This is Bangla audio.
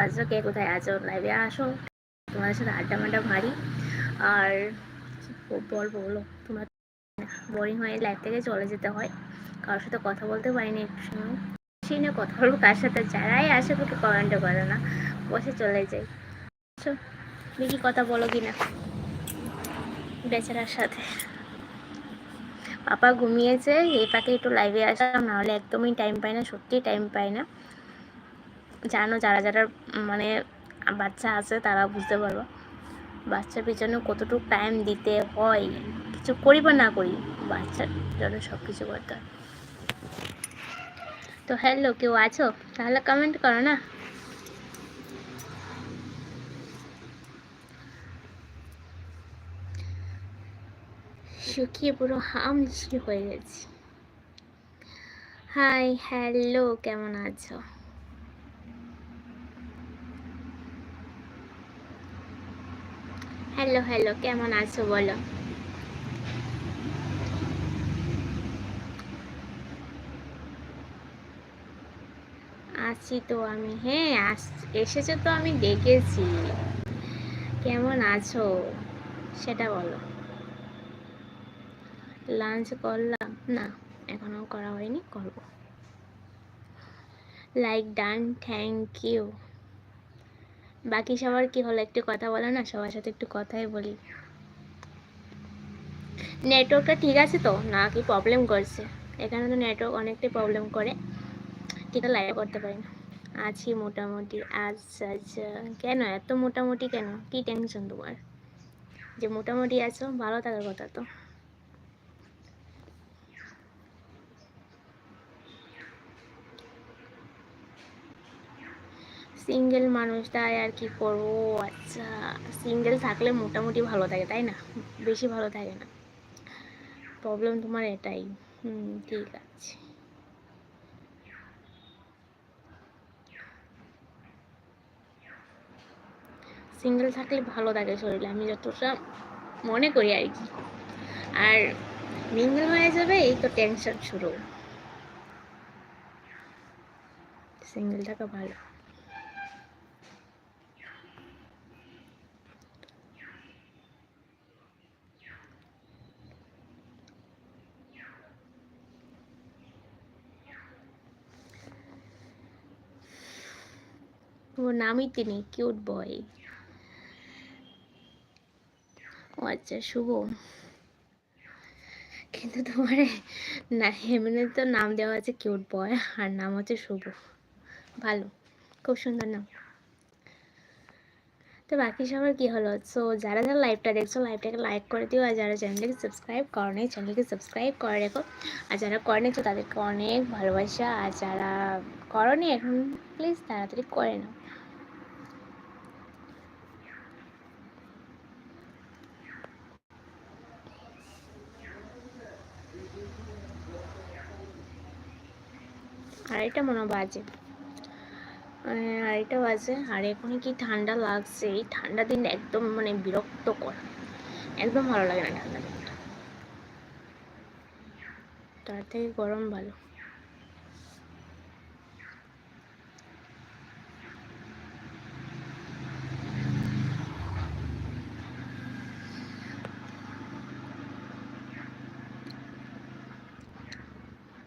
আছো, কে কোথায় আছো, লাইভে আসো, তোমাদের সাথে আড্ডা মাড্ডা মারি। আর বলবো বলো, তোমার বোরিং হয়ে লাইভ থেকে চলে যেতে হয়, কারোর সাথে কথা বলতে পারিনি একটু সময়। সেই নিয়ে কথা বলবো কার সাথে, যারাই আসে তোকে কমেন্টও করে না, বসে চলে যাই। দেখি কথা বলো কিনা বেচারার সাথে। পাপা ঘুমিয়েছে, এই ফাঁকে একটু লাইভে আসলাম, নাহলে একদমই টাইম পাই না, সত্যিই টাইম পাই না। জানো যারা যারা মানে বাচ্চা আছে তারা বুঝতে পারবো বাচ্চার পিছনে কতটুকু টাইম দিতে হয়, কিছু করি বা না করি বাচ্চার জন্য সব কিছু করতে হয়। তো হ্যালো, কেউ আছো? তাহলে কমেন্ট করো না। শুকিয়ে পুরো হামছি হয়ে গেছি। হাই হ্যালো, কেমন আছো? হ্যালো হ্যালো, কেমন আছো বলো। আছি তো আমি, হ্যাঁ এসেছো তো, আমি দেখেছি। কেমন আছো সেটা বলো। লাঞ্চ করলাম না, এখনো করা হয়নি, করব। Like done, thank you. বাকি সবার কি হলো একটু কথা বলো না, সবার সাথে একটু কথাই বলি। নেটওয়ার্কটা ঠিক আছে তো, না কি প্রবলেম করছে? এখানে তো নেটওয়ার্ক অনেকটাই প্রবলেম করে, ঠিক লাইভ করতে পারি না। আছি মোটামুটি। আচ্ছা আচ্ছা, কেন এত মোটামুটি কেন, কি টেনশন তোমার যে মোটামুটি আছো? ভালো থাকার কথা তো। সিঙ্গেল মানুষ, তাই আর কি করবো। আচ্ছা, সিঙ্গেল থাকলে মোটামুটি ভালো থাকে তাই না, বেশি ভালো থাকে না। প্রবলেম তোমার এটাই। ঠিক আছে। সিঙ্গেল থাকলে ভালো থাকে শরীরে, আমি যতটা মনে করি আর কি। আর মিঙ্গেল হয়ে যাবে এই তো টেনশন শুরু। সিঙ্গেল থাকা ভালো। ওর নামই তিনি, কিউট বয়। ও আচ্ছা, শুভ। কিন্তু তোমার না এমনি তো নাম দেওয়া আছে কিউট বয়, আর নাম হচ্ছে শুভ। ভালো, খুব সুন্দর নাম। তো বাকি সবার কি হলো? সো যারা যারা লাইভটা দেখছো, লাইভটাকে লাইক করে দিও, আর যারা চ্যানেলটাকে সাবস্ক্রাইব করো নাই, চ্যানেলকে সাবস্ক্রাইব করে রেখো। আর যারা করে নিচ্ছো তাদেরকে অনেক ভালোবাসা, আর যারা করনি এখন প্লিজ তাড়াতাড়ি করে নাও। আড়াইটা মনে বাজে, আড়াইটা বাজে। আর এখনই কি ঠান্ডা লাগছে, এই ঠান্ডা দিন একদম মানে বিরক্তকর, একদম ভালো লাগে না ঠান্ডা দিনটা, তার থেকে গরম ভালো।